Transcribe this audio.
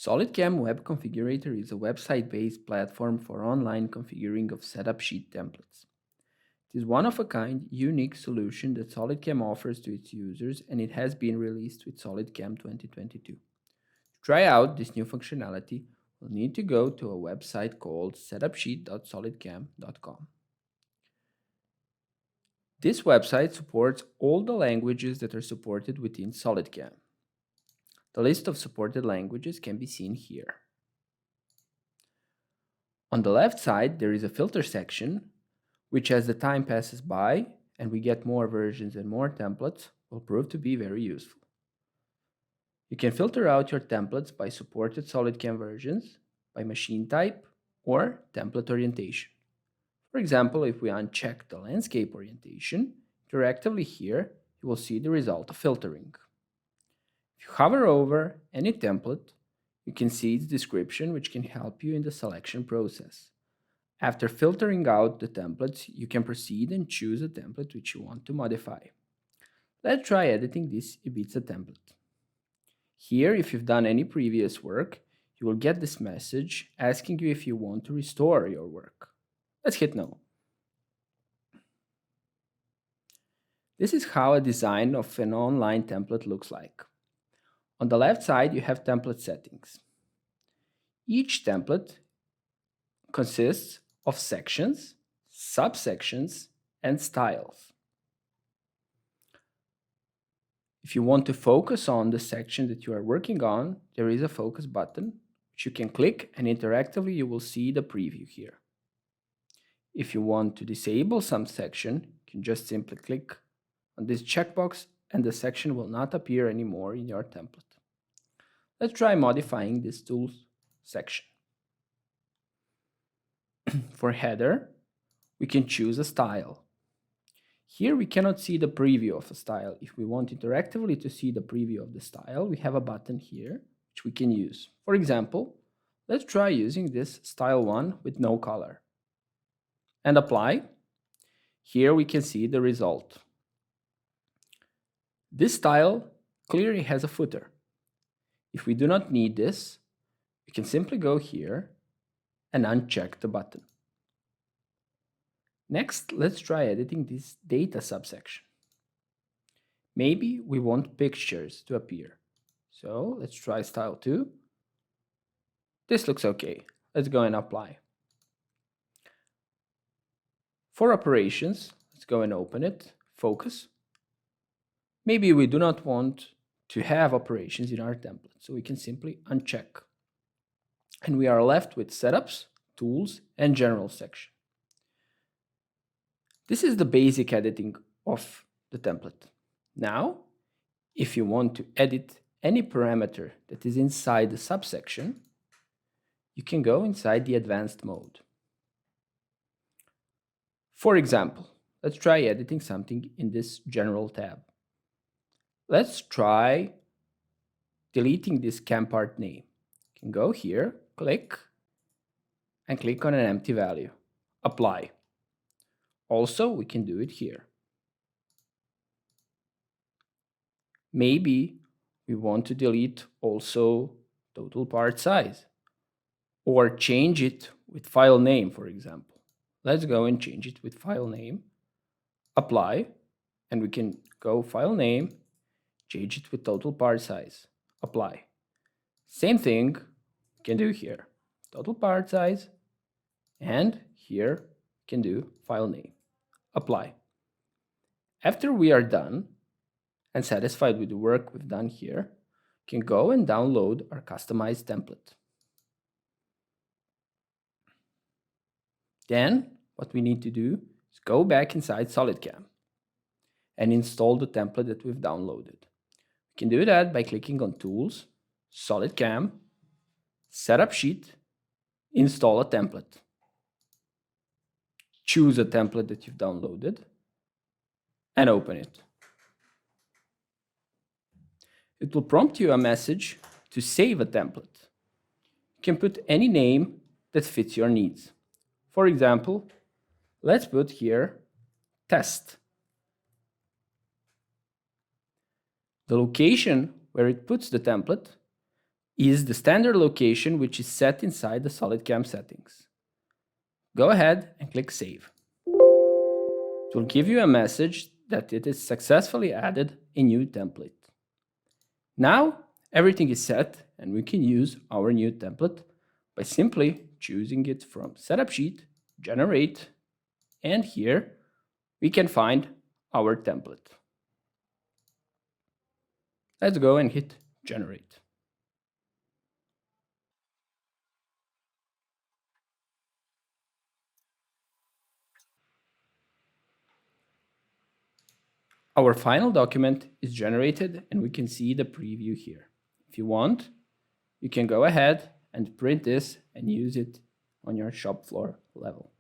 SolidCAM Web Configurator is a website-based platform for online configuring of setup sheet templates. It is one-of-a-kind, unique solution that SolidCAM offers to its users, and it has been released with SolidCAM 2022. To try out this new functionality, we'll need to go to a website called setupsheet.solidcam.com. This website supports all the languages that are supported within SolidCAM. The list of supported languages can be seen here. On the left side, there is a filter section, which as the time passes by and we get more versions and more templates, will prove to be very useful. You can filter out your templates by supported SolidCAM versions, by machine type, or template orientation. For example, if we uncheck the landscape orientation, interactively here, you will see the result of filtering. If you hover over any template, you can see its description, which can help you in the selection process. After filtering out the templates, you can proceed and choose a template which you want to modify. Let's try editing this Ibiza template. Here, if you've done any previous work, you will get this message asking you if you want to restore your work. Let's hit no. This is how a design of an online template looks like. On the left side, you have template settings. Each template consists of sections, subsections, and styles. If you want to focus on the section that you are working on, there is a focus button, which you can click, and interactively you will see the preview here. If you want to disable some section, you can just simply click on this checkbox and the section will not appear anymore in your template. Let's try modifying this tools section. For header, we can choose a style. Here we cannot see the preview of a style. If we want interactively to see the preview of the style, we have a button here which we can use. For example, let's try using this style 1 with no color. And apply. Here we can see the result. This style clearly has a footer. If we do not need this, we can simply go here and uncheck the button. Next, let's try editing this data subsection. Maybe we want pictures to appear. So let's try style 2. This looks okay. Let's go and apply. For operations, let's go and open it, focus. Maybe we do not want to have operations in our template, so we can simply uncheck. And we are left with setups, tools, and general section. This is the basic editing of the template. Now, if you want to edit any parameter that is inside the subsection, you can go inside the advanced mode. For example, let's try editing something in this general tab. Let's try deleting this CAM part name. You can go here, click, and click on an empty value. Apply. Also, we can do it here. Maybe we want to delete also total part size or change it with file name, for example. Let's go and change it with file name. Apply, and we can go file name, change it with total part size. Apply. Same thing we can do here. Total part size, and here we can do file name. Apply. After we are done and satisfied with the work we've done here, we can go and download our customized template. Then what we need to do is go back inside SolidCAM and install the template that we've downloaded. We can do that by clicking on Tools, SolidCAM, Setup Sheet, Install a template. Choose a template that you've downloaded and open it. It will prompt you a message to save a template. You can put any name that fits your needs. For example, let's put here test. The location where it puts the template is the standard location which is set inside the SolidCAM settings. Go ahead and click Save. It will give you a message that it has successfully added a new template. Now everything is set and we can use our new template by simply choosing it from Setup Sheet, Generate, and here we can find our template. Let's go and hit Generate. Our final document is generated and we can see the preview here. If you want, you can go ahead and print this and use it on your shop floor level.